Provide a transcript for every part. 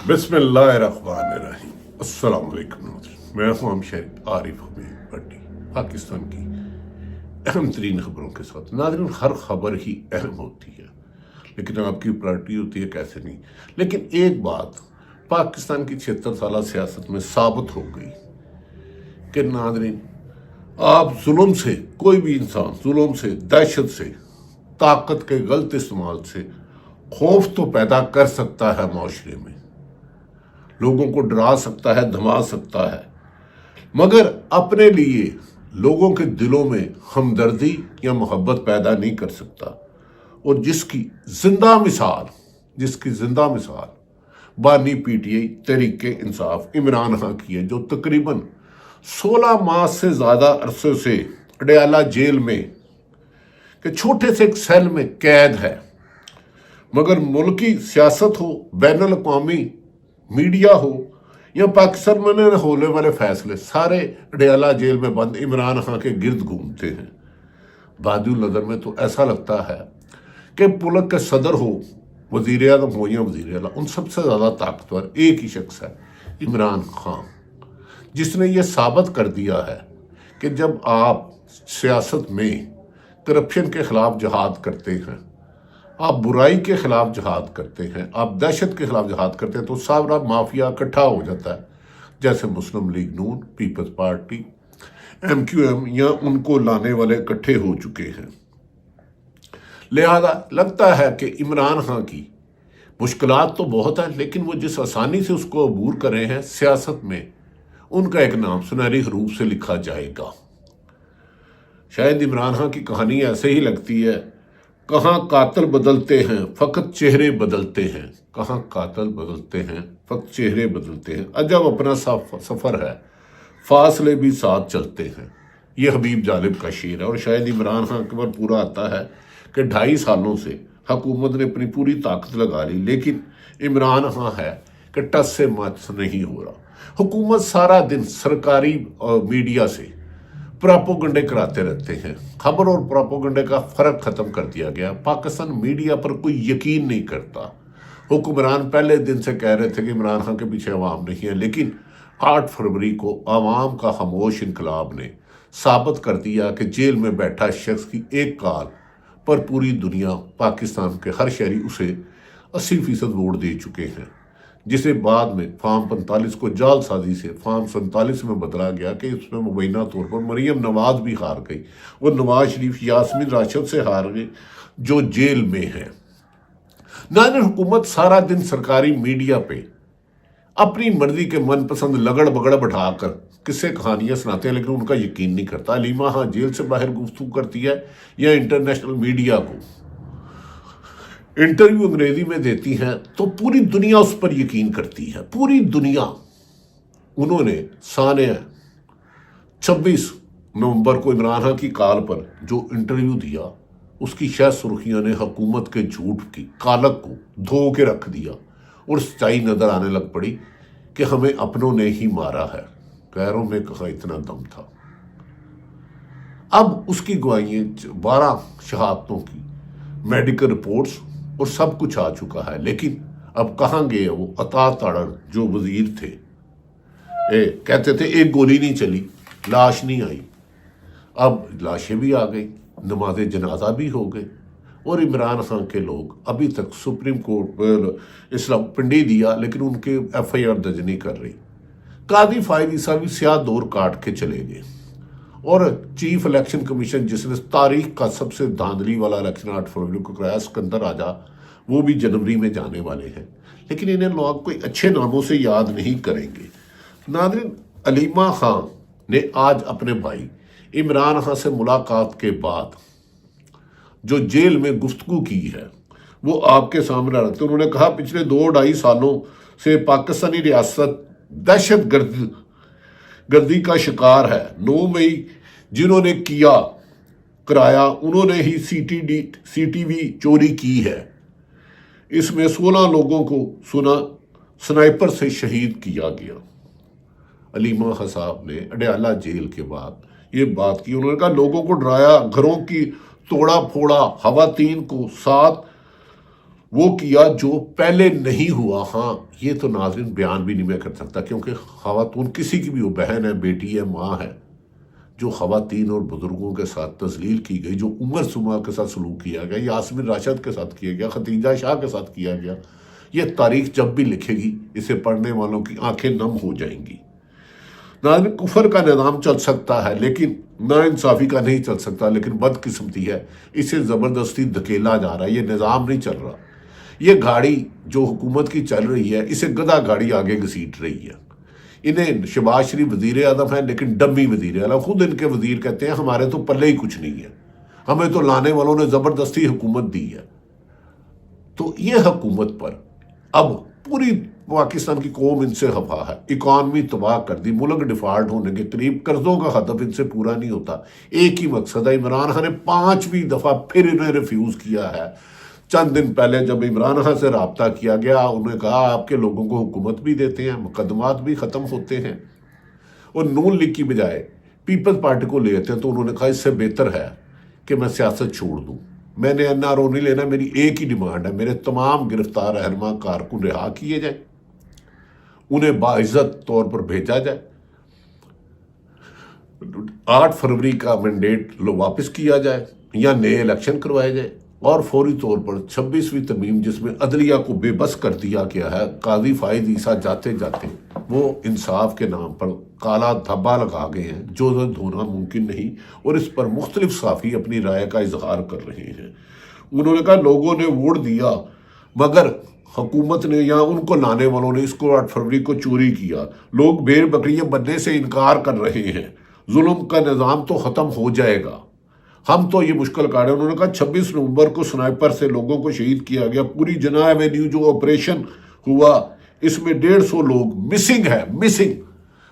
بسم اللہ الرحمن الرحیم۔ السلام علیکم ناظرین، میں ہوں شہید عارف حمید بٹی، پاکستان کی اہم ترین خبروں کے ساتھ۔ ناظرین، ہر خبر ہی اہم ہوتی ہے، لیکن آپ کی پرائرٹی ہوتی ہے کیسے نہیں۔ لیکن ایک بات پاکستان کی 76 سالہ سیاست میں ثابت ہو گئی کہ ناظرین، آپ ظلم سے، کوئی بھی انسان ظلم سے، دہشت سے، طاقت کے غلط استعمال سے خوف تو پیدا کر سکتا ہے، معاشرے میں لوگوں کو ڈرا سکتا ہے، دھما سکتا ہے، مگر اپنے لیے لوگوں کے دلوں میں ہمدردی یا محبت پیدا نہیں کر سکتا۔ اور جس کی زندہ مثال بانی P T I Tehreek Insaf Imran Khan کی ہے، جو تقریباً 16 ماہ سے زیادہ عرصے سے اڈیالہ جیل میں کہ چھوٹے سے ایک سیل میں قید ہے، مگر ملکی سیاست ہو، بین الاقوامی میڈیا ہو یا پاکستان میں ہونے والے فیصلے، سارے اڈیالہ جیل میں بند عمران خان کے گرد گھومتے ہیں۔ بادی النظر میں تو ایسا لگتا ہے کہ ملک کے صدر ہو، وزیر اعظم ہو یا وزیر اعلیٰ، ان سب سے زیادہ طاقتور ایک ہی شخص ہے، عمران خان، جس نے یہ ثابت کر دیا ہے کہ جب آپ سیاست میں کرپشن کے خلاف جہاد کرتے ہیں، آپ برائی کے خلاف جہاد کرتے ہیں، آپ دہشت کے خلاف جہاد کرتے ہیں، تو سارا مافیا اکٹھا ہو جاتا ہے، جیسے Muslim League Noon, Peoples Party, M Q M یا ان کو لانے والے اکٹھے ہو چکے ہیں۔ لہذا لگتا ہے کہ عمران خان کی مشکلات تو بہت ہیں، لیکن وہ جس آسانی سے اس کو عبور کر رہے ہیں، سیاست میں ان کا ایک نام سنہری حروف سے لکھا جائے گا۔ شاید عمران خان کی کہانی ایسے ہی لگتی ہے، کہاں قاتل بدلتے ہیں فقط چہرے بدلتے ہیں، کہاں قاتل بدلتے ہیں فقط چہرے بدلتے ہیں، عجب اپنا سفر ہے، فاصلے بھی ساتھ چلتے ہیں۔ یہ حبیب جالب کا شعر ہے، اور شاید عمران خان کے پر پورا آتا ہے کہ 2.5 سالوں سے حکومت نے اپنی پوری طاقت لگا لی، لیکن عمران خان ہے کہ ٹس سے مت نہیں ہو رہا۔ حکومت سارا دن سرکاری میڈیا سے پراپوگنڈے کراتے رہتے ہیں۔ خبر اور پراپوگنڈے کا فرق ختم کر دیا گیا۔ پاکستان میڈیا پر کوئی یقین نہیں کرتا۔ حکمران پہلے دن سے کہہ رہے تھے کہ عمران خان کے پیچھے عوام نہیں ہے، لیکن 8 فروری کو عوام کا خاموش انقلاب نے ثابت کر دیا کہ جیل میں بیٹھا شخص کی ایک کال پر پوری دنیا، پاکستان کے ہر شہری اسے 80% ووٹ دے چکے ہیں، جسے بعد میں فارم 45 کو جعل سازی سے فارم 47 میں بدلا گیا کہ اس میں مبینہ طور پر مریم نواز بھی ہار گئی، وہ نواز شریف یاسمین راشد سے ہار گئی جو جیل میں ہے۔ ناظرین، حکومت سارا دن سرکاری میڈیا پہ اپنی مرضی کے من پسند لگڑ بگڑ بٹھا کر قصے کہانیاں سناتے ہیں، لیکن ان کا یقین نہیں کرتا۔ علیمہ ہاں جیل سے باہر گفتگو کرتی ہے یا انٹرنیشنل میڈیا کو انٹرویو انگریزی میں دیتی ہیں تو پوری دنیا اس پر یقین کرتی ہے، پوری دنیا۔ انہوں نے سانیہ 26 نومبر کو عمران خان کی کال پر جو انٹرویو دیا، اس کی شہ سرخیاں نے حکومت کے جھوٹ کی کالک کو دھو کے رکھ دیا، اور سچائی نظر آنے لگ پڑی کہ ہمیں اپنوں نے ہی مارا ہے، غیروں میں کہاں اتنا دم تھا۔ اب اس کی گواہیاں 12 شہادتوں کی میڈیکل رپورٹس اور سب کچھ آ چکا ہے، لیکن اب کہاں گئے وہ عطا تاڑر جو وزیر تھے؟ کہتے تھے ایک گولی نہیں چلی، لاش نہیں آئی۔ اب لاشیں بھی آ گئی، نماز جنازہ بھی ہو گئے، اور عمران خان کے لوگ ابھی تک سپریم کورٹ اسلام پنڈی دیا، لیکن ان کے ایف آئی آر درج نہیں کر رہی۔ قاضی فائز عیسیٰ بھی سیاہ دور کاٹ کے چلے گئے، اور چیف الیکشن کمیشن جس نے تاریخ کا سب سے دھاندلی والا الیکشن 8 فروری کو کرایا، سکندر راجہ، وہ بھی جنوری میں جانے والے ہیں، لیکن انہیں لوگ کوئی اچھے ناموں سے یاد نہیں کریں گے۔ ناظرین، علیمہ خان نے آج اپنے بھائی عمران خان سے ملاقات کے بعد جو جیل میں گفتگو کی ہے وہ آپ کے سامنے رکھتے۔ انہوں نے کہا پچھلے 2-2.5 سالوں سے پاکستانی ریاست دہشت گردی کا شکار ہے۔ 9 مئی جنہوں نے کرایا انہوں نے ہی سی ٹی وی چوری کی ہے۔ اس میں 16 لوگوں کو سنائپر سے شہید کیا گیا۔ علیمہ خان صاحب نے اڈیالہ جیل کے بعد یہ بات کی۔ انہوں نے کہا لوگوں کو ڈرایا، گھروں کی توڑا پھوڑا، خواتین کو 7 وہ کیا جو پہلے نہیں ہوا۔ ہاں یہ تو ناظرین بیان بھی نہیں میں کر سکتا، کیونکہ خواتون کسی کی بھی وہ بہن ہے، بیٹی ہے، ماں ہے، جو خواتین اور بزرگوں کے ساتھ تذلیل کی گئی، جو عمر سما کے ساتھ سلوک کیا گیا، یاسمین راشد کے ساتھ کیا گیا، ختیجہ شاہ کے ساتھ کیا گیا، یہ تاریخ جب بھی لکھے گی اسے پڑھنے والوں کی آنکھیں نم ہو جائیں گی۔ ناظرین کفر کا نظام چل سکتا ہے لیکن ناانصافی کا نہیں چل سکتا، لیکن بدقسمتی ہے اسے زبردستی دھکیلا جا رہا ہے، یہ نظام نہیں چل رہا۔ یہ گاڑی جو حکومت کی چل رہی ہے اسے گدھا گاڑی آگے گھسیٹ رہی ہے۔ انہیں شہباز شریف وزیر اعظم ہے لیکن ڈمی وزیر اعظم، خود ان کے وزیر کہتے ہیں ہمارے تو پلے ہی کچھ نہیں ہے، ہمیں تو لانے والوں نے زبردستی حکومت دی ہے۔ تو یہ حکومت پر اب پوری پاکستان کی قوم ان سے خفا ہے، اکانومی تباہ کر دی، ملک ڈیفالٹ ہونے کے قریب، قرضوں کا ہدف ان سے پورا نہیں ہوتا۔ ایک ہی مقصد ہے، عمران خان نے 5ویں دفعہ پھر انہیں ریفیوز کیا ہے۔ چند دن پہلے جب عمران خان سے رابطہ کیا گیا، انہوں نے کہا آپ کے لوگوں کو حکومت بھی دیتے ہیں، مقدمات بھی ختم ہوتے ہیں، اور نون لیگ کی بجائے پیپلز پارٹی کو لیتے ہیں، تو انہوں نے کہا اس سے بہتر ہے کہ میں سیاست چھوڑ دوں، میں نے NRO نہیں لینا، میری ایک ہی ڈیمانڈ ہے، میرے تمام گرفتار رہنما کارکن رہا کیے جائیں، انہیں باعزت طور پر بھیجا جائے، 8 فروری کا مینڈیٹ واپس کیا جائے یا نئے الیکشن کروائے جائے، اور فوری طور پر 26ویں ترمیم جس میں عدلیہ کو بے بس کر دیا گیا ہے، قاضی فائد عیسیٰ جاتے جاتے وہ انصاف کے نام پر کالا دھبا لگا گئے ہیں، جو دھونا ممکن نہیں، اور اس پر مختلف صحافی اپنی رائے کا اظہار کر رہے ہیں۔ انہوں نے کہا لوگوں نے ووٹ دیا مگر حکومت نے یا ان کو لانے والوں نے اس کو 8 فروری کو چوری کیا، لوگ بھیڑ بکریاں بننے سے انکار کر رہے ہیں، ظلم کا نظام تو ختم ہو جائے گا، ہم تو یہ مشکل کاٹ ہے۔ انہوں نے کہا 26 نومبر کو سنائپر سے لوگوں کو شہید کیا گیا، پوری جناح ایوینیو جو آپریشن ہوا اس میں 150 لوگ مسنگ ہے، مسنگ۔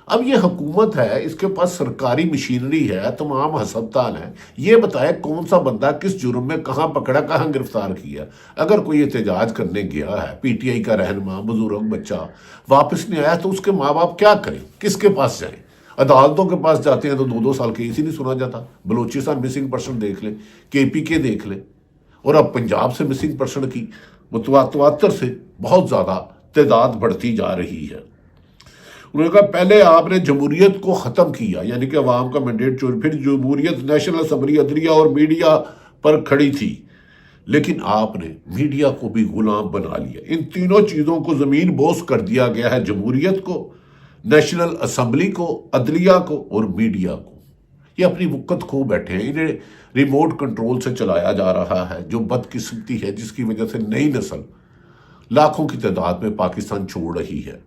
اب یہ حکومت ہے، اس کے پاس سرکاری مشینری ہے، تمام ہسپتال ہیں، یہ بتائے کون سا بندہ کس جرم میں کہاں پکڑا، کہاں گرفتار کیا۔ اگر کوئی احتجاج کرنے گیا ہے، PTI کا رہنما، بزرگ بچہ واپس نہیں آیا، تو اس کے ماں باپ کیا کریں، کس کے پاس جائیں؟ عدالتوں کے پاس جاتے ہیں تو 2 سال کیس ہی نہیں سنا جاتا۔ بلوچستان مسنگ پرسن دیکھ لیں، KPK دیکھ لیں، اور اب پنجاب سے مسنگ پرسن کی متواتر سے بہت زیادہ تعداد بڑھتی جا رہی ہے۔ انہوں نے کہا پہلے آپ نے جمہوریت کو ختم کیا، یعنی کہ عوام کا مینڈیٹ چوری، پھر جمہوریت نیشنل اسمبلی، عدلیہ اور میڈیا پر کھڑی تھی، لیکن آپ نے میڈیا کو بھی غلام بنا لیا۔ ان تینوں چیزوں کو زمین بوس کر دیا گیا ہے، جمہوریت کو، نیشنل اسمبلی کو، عدلیہ کو اور میڈیا کو۔ یہ اپنی وقت کھو بیٹھے ہیں، انہیں ریموٹ کنٹرول سے چلایا جا رہا ہے، جو بدقسمتی ہے، جس کی وجہ سے نئی نسل لاکھوں کی تعداد میں پاکستان چھوڑ رہی ہے،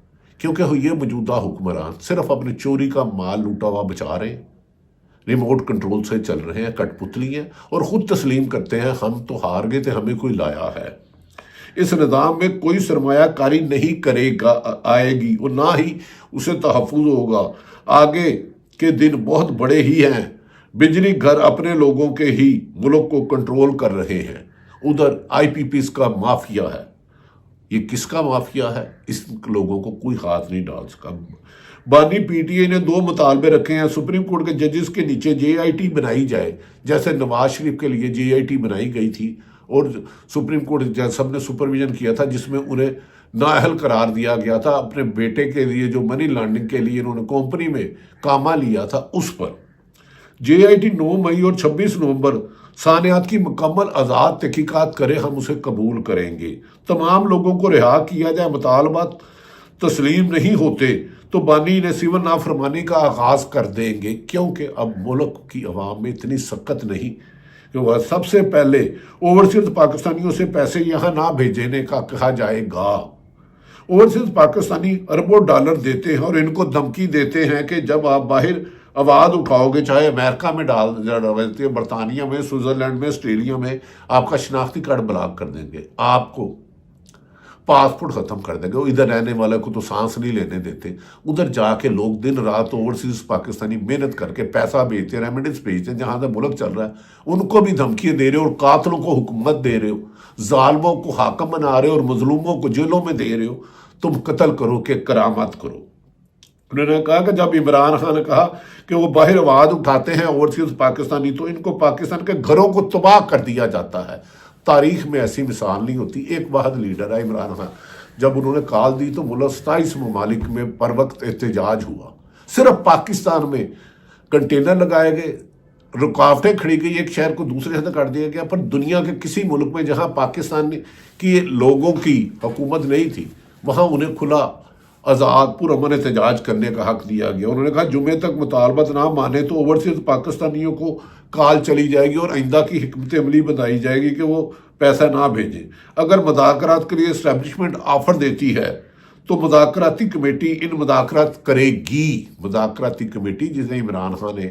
کیونکہ یہ موجودہ حکمران صرف اپنے چوری کا مال لوٹا ہوا بچا رہے ہیں، ریموٹ کنٹرول سے چل رہے ہیں، کٹ پتلی ہیں، اور خود تسلیم کرتے ہیں ہم تو ہار گئے تھے، ہمیں کوئی لایا ہے۔ اس نظام میں کوئی سرمایہ کاری نہیں کرے گا، آئے گی، اور نہ ہی اسے تحفظ ہوگا۔ آگے کے دن بہت بڑے ہی ہیں، بجلی گھر اپنے لوگوں کے ہی ملک کو کنٹرول کر رہے ہیں، ادھر IPPs کا مافیا ہے۔ یہ کس کا مافیا ہے؟ اس لوگوں کو کوئی ہاتھ نہیں ڈال سکا۔ بانی PTI نے 2 مطالبے رکھے ہیں، سپریم کورٹ کے ججز کے نیچے JIT بنائی جائے، جیسے نواز شریف کے لیے JIT بنائی گئی تھی، اور سپریم کورٹ جج سب نے سپرویژن کیا تھا، جس میں انہیں نااہل قرار دیا گیا تھا، اپنے بیٹے کے لیے جو منی لانڈرنگ کے لیے انہوں نے کمپنی میں کامہ لیا تھا اس پر۔ JIT 9 مئی اور 26 نومبر ثانیات کی مکمل آزاد تحقیقات کرے، ہم اسے قبول کریں گے۔ تمام لوگوں کو رہا کیا جائے، مطالبات تسلیم نہیں ہوتے تو بانی نے سول نافرمانی کا آغاز کر دیں گے، کیونکہ اب ملک کی عوام میں اتنی سخت نہیں کہ وہ سب سے پہلے اوورسیز پاکستانیوں سے پیسے یہاں نہ بھیجنے کا کہا جائے گا۔ اوورسیز پاکستانی اربوں ڈالر دیتے ہیں اور ان کو دھمکی دیتے ہیں کہ جب آپ باہر آواز اٹھاؤ گے، چاہے امریکہ میں ڈالتے ہیں، برطانیہ میں، سوئٹزرلینڈ میں، آسٹریلیا میں، آپ کا شناختی کارڈ بلاک کر دیں گے، آپ کو پاسپورٹ ختم کر دیں گے، ادھر رہنے والے کو تو سانس نہیں لینے دیتے۔ ادھر جا کے لوگ دن رات اوورسیز پاکستانی محنت کر کے پیسہ بھیجتے، ریمیڈنس بھیجتے ہیں، جہاں سے ملک چل رہا ہے ان کو بھی دھمکیاں دے رہے ہو، اور قاتلوں کو حکومت دے رہے ہو، ظالموں کو حاکم بنا رہے ہو، اور مظلوموں کو جیلوں میں دے رہے ہو، تم قتل کرو کہ کرامت کرو۔ انہوں نے کہا کہ جب عمران خان نے کہا کہ وہ باہر آواز اٹھاتے ہیں اوورسیز پاکستانی، تو ان کو پاکستان کے گھروں کو تباہ کر دیا جاتا ہے، تاریخ میں ایسی مثال نہیں ہوتی. ایک واحد لیڈر ہے عمران خان. جب انہوں نے کال دی تو ملک 27 ممالک میں پر وقت احتجاج ہوا. صرف پاکستان میں کنٹینر لگائے گئے, رکاوٹیں کھڑی گئی, ایک شہر کو دوسرے سے کر دیا گیا. پر دنیا کے کسی ملک میں جہاں پاکستان کی لوگوں کی حکومت نہیں تھی وہاں انہیں کھلا آزاد پرامن احتجاج کرنے کا حق دیا گیا. انہوں نے کہا جمعے تک مطالبات نہ مانے تو اوورسیز پاکستانیوں کو کال چلی جائے گی اور آئندہ کی حکمت عملی بتائی جائے گی کہ وہ پیسہ نہ بھیجیں. اگر مذاکرات کے لیے اسٹیبلشمنٹ آفر دیتی ہے تو مذاکراتی کمیٹی ان مذاکرات کرے گی. مذاکراتی کمیٹی جسے عمران خان نے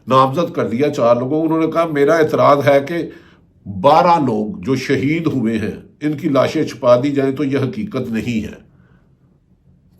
نامزد کر دیا 4 لوگوں. انہوں نے کہا میرا اعتراض ہے کہ 12 لوگ جو شہید ہوئے ہیں ان کی لاشیں چھپا دی جائیں تو یہ حقیقت نہیں ہے.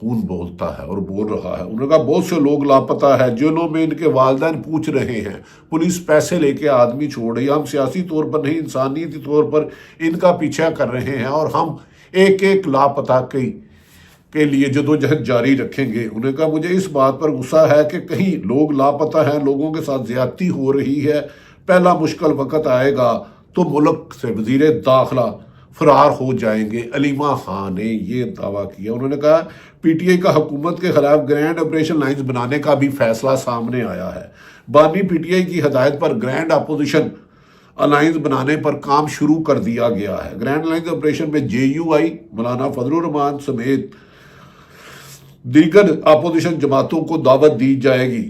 خون بولتا ہے اور بول رہا ہے. انہوں نے کہا بہت سے لوگ لاپتہ ہے, جیلوں میں ان کے والدین پوچھ رہے ہیں, پولیس پیسے لے کے آدمی چھوڑ رہی ہے. ہم سیاسی طور پر نہیں انسانیتی طور پر ان کا پیچھا کر رہے ہیں اور ہم ایک ایک لاپتہ کے لیے جدوجہد جاری رکھیں گے. انہوں نے کہا مجھے اس بات پر غصہ ہے کہ کہیں لوگ لاپتہ ہیں, لوگوں کے ساتھ زیادتی ہو رہی ہے. پہلا مشکل وقت آئے گا تو ملک سے وزیر داخلہ فرار ہو جائیں گے. علیمہ خان نے یہ دعویٰ کیا. انہوں نے کہا پی ٹی آئی کا حکومت کے خلاف گرینڈ آپریشن لائنز بنانے کا بھی فیصلہ سامنے آیا ہے. بانی پی ٹی آئی کی ہدایت پر گرینڈ اپوزیشن الائنس بنانے پر کام شروع کر دیا گیا ہے. گرینڈ الائنس آپریشن میں جے یو آئی, مولانا فضل الرحمان سمیت دیگر اپوزیشن جماعتوں کو دعوت دی جائے گی.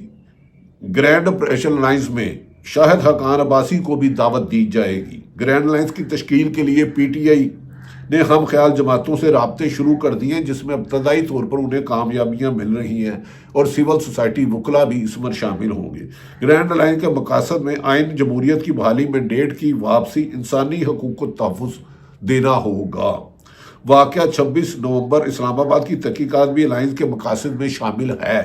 گرینڈ آپریشن الائنس میں شاہد حقان عباسی کو بھی دعوت دی جائے گی. گرینڈ الائنس کی تشکیل کے لیے پی ٹی آئی نے ہم خیال جماعتوں سے رابطے شروع کر دیے ہیں جس میں ابتدائی طور پر انہیں کامیابیاں مل رہی ہیں اور سول سوسائٹی وکلا بھی اس میں شامل ہوں گے. گرینڈ الائنس کے مقاصد میں آئین جمہوریت کی بحالی, مینڈیٹ کی واپسی, انسانی حقوق کو تحفظ دینا ہوگا. واقعہ 26 نومبر اسلام آباد کی تحقیقات بھی الائنس کے مقاصد میں شامل ہے.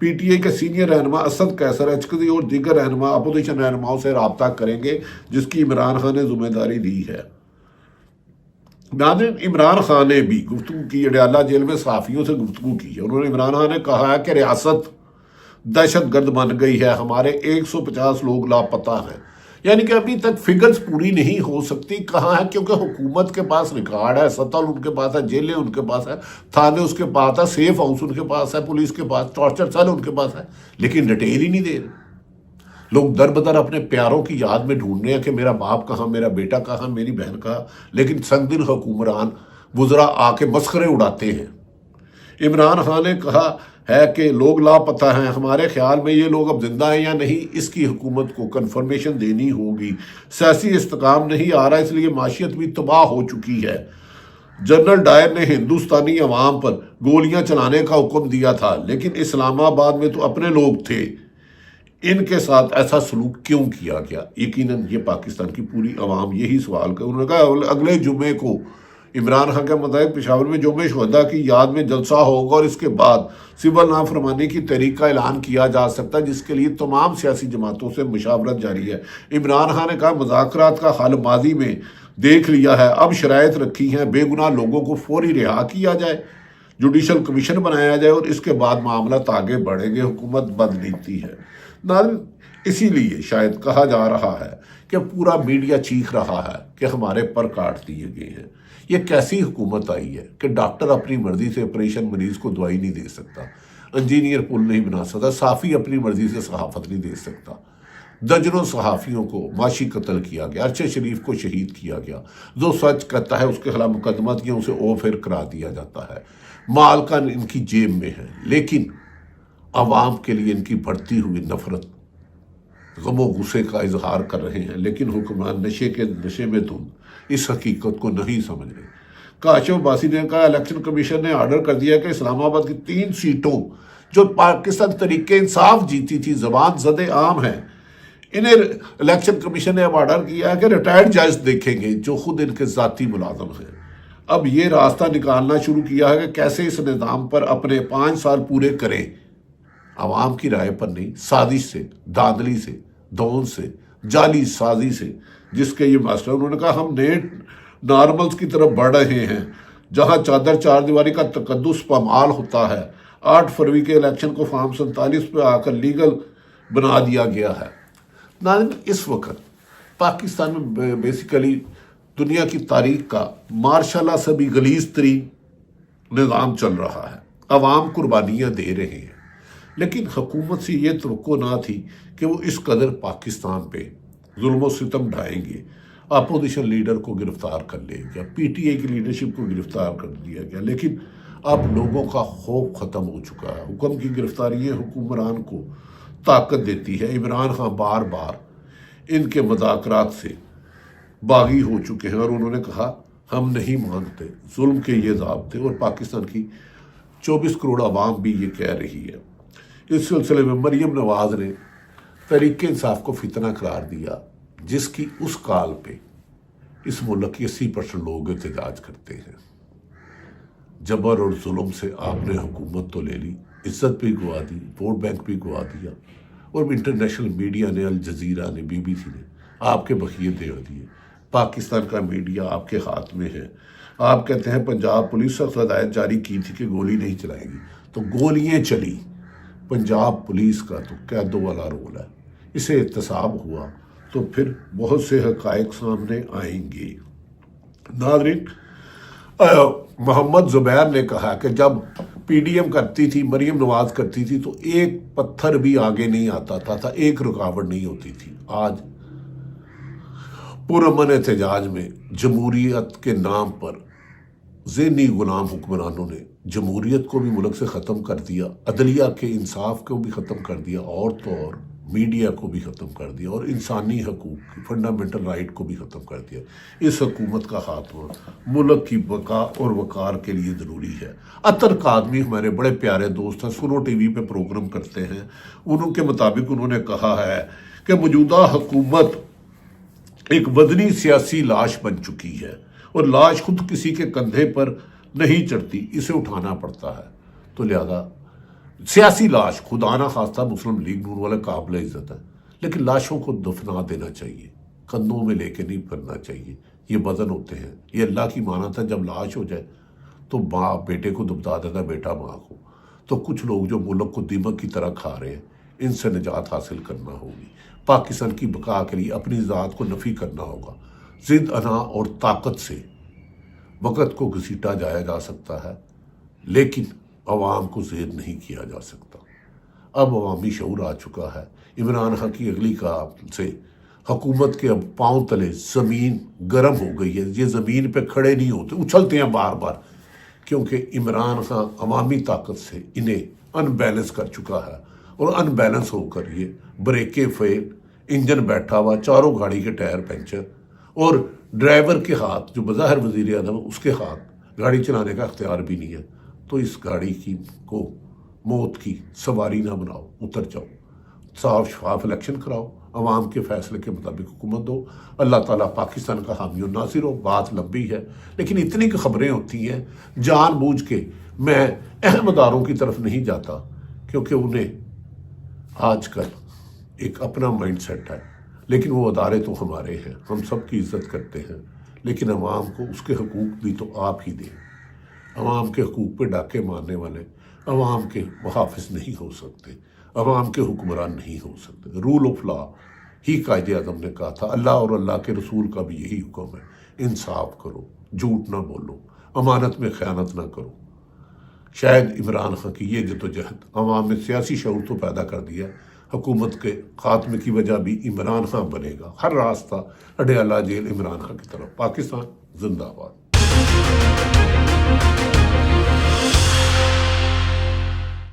پی ٹی آئی کے سینئر رہنما اسد قیصر اچکزئی اور دیگر رہنما اپوزیشن رہنماؤں سے رابطہ کریں گے جس کی عمران خان نے ذمہ داری دی ہے. ناظرین, عمران خان نے بھی گفتگو کی, اڈیالہ جیل میں صحافیوں سے گفتگو کی ہے. انہوں نے عمران خان نے کہا ہے کہ ریاست دہشت گرد بن گئی ہے, ہمارے 150 لوگ لاپتہ ہیں. یعنی کہ ابھی تک فگرز پوری نہیں ہو سکتی کہاں ہے, کیونکہ حکومت کے پاس ریکارڈ ہے, سطل ان کے پاس ہے, جیلیں ان کے پاس ہے, تھانے اس کے پاس ہے, سیف ہاؤس ان کے پاس ہے, پولیس کے پاس, ٹارچر سیل ان کے پاس ہے, لیکن ڈیٹیل ہی نہیں دے رہے. لوگ در بدر اپنے پیاروں کی یاد میں ڈھونڈ رہے ہیں کہ میرا باپ کہاں, میرا بیٹا کہاں, میری بہن کہاں, لیکن سنگ دل حکمران وزراء آ کے مسخرے اڑاتے ہیں. عمران خان نے کہا ہے کہ لوگ لاپتہ ہیں, ہمارے خیال میں یہ لوگ اب زندہ ہیں یا نہیں اس کی حکومت کو کنفرمیشن دینی ہوگی. سیاسی استحکام نہیں آ رہا, اس لیے معیشت بھی تباہ ہو چکی ہے. جنرل ڈائر نے ہندوستانی عوام پر گولیاں چلانے کا حکم دیا تھا, لیکن اسلام آباد میں تو اپنے لوگ تھے, ان کے ساتھ ایسا سلوک کیوں کیا گیا؟ یقیناً یہ پاکستان کی پوری عوام یہی سوال کر. انہوں نے کہا اگلے جمعے کو عمران خان کے مطابق پشاور میں جمعہ شہداء کی یاد میں جلسہ ہوگا اور اس کے بعد سول نافرمانی کی تحریک کا اعلان کیا جا سکتا ہے جس کے لیے تمام سیاسی جماعتوں سے مشاورت جاری ہے. عمران خان نے کہا مذاکرات کا حل ماضی میں دیکھ لیا ہے, اب شرائط رکھی ہیں, بے گناہ لوگوں کو فوری رہا کیا جائے, جوڈیشل کمیشن بنایا جائے اور اس کے بعد معاملات آگے بڑھیں گے. حکومت بدلیتی ہے. ناظرین, اسی لیے شاید کہا جا رہا ہے کہ پورا میڈیا چیخ رہا ہے کہ ہمارے پر کاٹ دیے گئے ہیں. یہ کیسی حکومت آئی ہے کہ ڈاکٹر اپنی مرضی سے آپریشن مریض کو دوائی نہیں دے سکتا, انجینئر پل نہیں بنا سکتا, صحافی اپنی مرضی سے صحافت نہیں دے سکتا. درجنوں صحافیوں کو معاشی قتل کیا گیا, ارشد شریف کو شہید کیا گیا, جو سچ کہتا ہے اس کے خلاف مقدمات کیا اسے اوفر کرا دیا جاتا ہے. مال کا ان کی جیب میں ہے, لیکن عوام کے لیے ان کی بڑھتی ہوئی نفرت, غم و غصے کا اظہار کر رہے ہیں, لیکن حکمران نشے میں دھن اس حقیقت کو نہیں سمجھ رہے. کاشف عباسی نے کہا الیکشن کمیشن نے آرڈر کر دیا کہ اسلام آباد کی 3 سیٹوں جو پاکستان تحریک انصاف جیتی تھی زبان زد عام ہیں, انہیں الیکشن کمیشن نے اب آرڈر کیا ہے کہ ریٹائرڈ جج دیکھیں گے جو خود ان کے ذاتی ملازم ہیں. اب یہ راستہ نکالنا شروع کیا ہے کہ کیسے اس نظام پر اپنے 5 سال پورے کریں, عوام کی رائے پر نہیں, سازش سے, دھاندلی سے, دھون سے, جعلی سازی سے, جس کے یہ مسئلہ. انہوں نے کہا ہم نیٹ نارملز کی طرف بڑھ رہے ہیں جہاں چادر 4 دیواری کا تقدس پامال ہوتا ہے. 8 فروری کے الیکشن کو فارم 47 پہ آ کر لیگل بنا دیا گیا ہے. ناظرین, اس وقت پاکستان میں بیسیکلی دنیا کی تاریخ کا مارشاء اللہ سے بھی غلیظ ترین نظام چل رہا ہے، عوام قربانیاں دے رہے ہیں، لیکن حکومت سے یہ توقع نہ تھی کہ وہ اس قدر پاکستان پہ ظلم و ستم ڈھائیں گے۔ اپوزیشن لیڈر کو گرفتار کر لیا گیا، پی ٹی آئی کی لیڈرشپ کو گرفتار کر دیا گیا، لیکن اب لوگوں کا خوف ختم ہو چکا ہے۔ حکم کی گرفتاری حکمران کو طاقت دیتی ہے۔ عمران خان بار بار ان کے مذاکرات سے باغی ہو چکے ہیں اور انہوں نے کہا ہم نہیں مانتے ظلم کے یہ ضابطے، اور پاکستان کی 24 کروڑ عوام بھی یہ کہہ رہی ہے۔ اس سلسلے میں مریم نواز نے تحریک انصاف کو فتنہ قرار دیا، جس کی اس کال پہ اس ملک کی 80% لوگ احتجاج کرتے ہیں۔ جبر اور ظلم سے آپ نے حکومت تو لے لی، عزت بھی گوا دی، ووٹ بینک بھی گوا دیا، اور انٹرنیشنل میڈیا نے، الجزیرہ نے، بی بی سی نے آپ کے بخیے دے دیے۔ پاکستان کا میڈیا آپ کے ہاتھ میں ہے۔ آپ کہتے ہیں پنجاب پولیس سخت ہدایت جاری کی تھی کہ گولی نہیں چلائے گی، تو گولیاں چلی۔ پنجاب پولیس کا تو قیدوں والا رول ہے، اسے احتساب ہوا تو پھر بہت سے حقائق سامنے آئیں گے۔ ناظرین، محمد زبیر نے کہا کہ جب پی ڈی ایم کرتی تھی، مریم نواز کرتی تھی، تو ایک پتھر بھی آگے نہیں آتا تھا، ایک رکاوٹ نہیں ہوتی تھی۔ آج پرامن احتجاج میں جمہوریت کے نام پر ذہنی غلام حکمرانوں نے جمہوریت کو بھی ملک سے ختم کر دیا، عدلیہ کے انصاف کو بھی ختم کر دیا، اور تو اور میڈیا کو بھی ختم کر دیا، اور انسانی حقوق کی فنڈامنٹل رائٹ کو بھی ختم کر دیا۔ اس حکومت کا خاتمہ ملک کی بقا اور وقار کے لیے ضروری ہے۔ عطر قادمی ہمارے بڑے پیارے دوست ہیں، سنو ٹی وی پہ پروگرام کرتے ہیں، انہوں کے مطابق انہوں نے کہا ہے کہ موجودہ حکومت ایک وزنی سیاسی لاش بن چکی ہے، اور لاش خود کسی کے کندھے پر نہیں چڑھتی، اسے اٹھانا پڑتا ہے۔ تو لہذا سیاسی لاش خدا نہ خواستہ مسلم لیگ نون والے قابل عزت ہے، لیکن لاشوں کو دفنا دینا چاہیے، کندھوں میں لے کے نہیں پھرنا چاہیے۔ یہ وزن ہوتے ہیں، یہ اللہ کی مانت ہے۔ جب لاش ہو جائے تو باپ بیٹے کو دبدا دیتا ہے، بیٹا ماں کو۔ تو کچھ لوگ جو ملک کو دیمک کی طرح کھا رہے ہیں، ان سے نجات حاصل کرنا ہوگی۔ پاکستان کی بقا کے لیے اپنی ذات کو نفی کرنا ہوگا۔ ضد انا اور طاقت سے وقت کو گھسیٹا جایا جا سکتا ہے، لیکن عوام کو زیر نہیں کیا جا سکتا۔ اب عوامی شعور آ چکا ہے۔ عمران خان کی اگلی کام سے حکومت کے اب پاؤں تلے زمین گرم ہو گئی ہے، یہ زمین پہ کھڑے نہیں ہوتے، اچھلتے ہیں بار بار، کیونکہ عمران خان عوامی طاقت سے انہیں ان بیلنس کر چکا ہے، اور ان بیلنس ہو کر یہ بریکیں فیل، انجن بیٹھا ہوا، چاروں گاڑی کے ٹائر پنچر، اور ڈرائیور کے ہاتھ جو بظاہر وزیر اعظم ہے اس کے ہاتھ گاڑی چلانے کا اختیار بھی نہیں ہے۔ تو اس گاڑی کو موت کی سواری نہ بناؤ، اتر جاؤ، صاف شفاف الیکشن کراؤ، عوام کے فیصلے کے مطابق حکومت دو۔ اللہ تعالیٰ پاکستان کا حامی و ناصر ہو۔ بات لمبی ہے، لیکن اتنی خبریں ہوتی ہیں، جان بوجھ کے میں اہم اداروں کی طرف نہیں جاتا، کیونکہ انہیں آج کل ایک اپنا مائنڈ سیٹ ہے، لیکن وہ ادارے تو ہمارے ہیں، ہم سب کی عزت کرتے ہیں، لیکن عوام کو اس کے حقوق بھی تو آپ ہی دیں۔ عوام کے حقوق پہ ڈاکے مارنے والے عوام کے محافظ نہیں ہو سکتے، عوام کے حکمران نہیں ہو سکتے۔ رول آف لا ہی قائد اعظم نے کہا تھا، اللہ اور اللہ کے رسول کا بھی یہی حکم ہے، انصاف کرو، جھوٹ نہ بولو، امانت میں خیانت نہ کرو۔ شاید عمران خان کی یہ جدوجہد عوام میں سیاسی شعور تو پیدا کر دیا، حکومت کے خاتمے کی وجہ بھی عمران خان بنے گا۔ ہر راستہ اڈیالہ جیل عمران خان کی طرف۔ پاکستان زندہ باد۔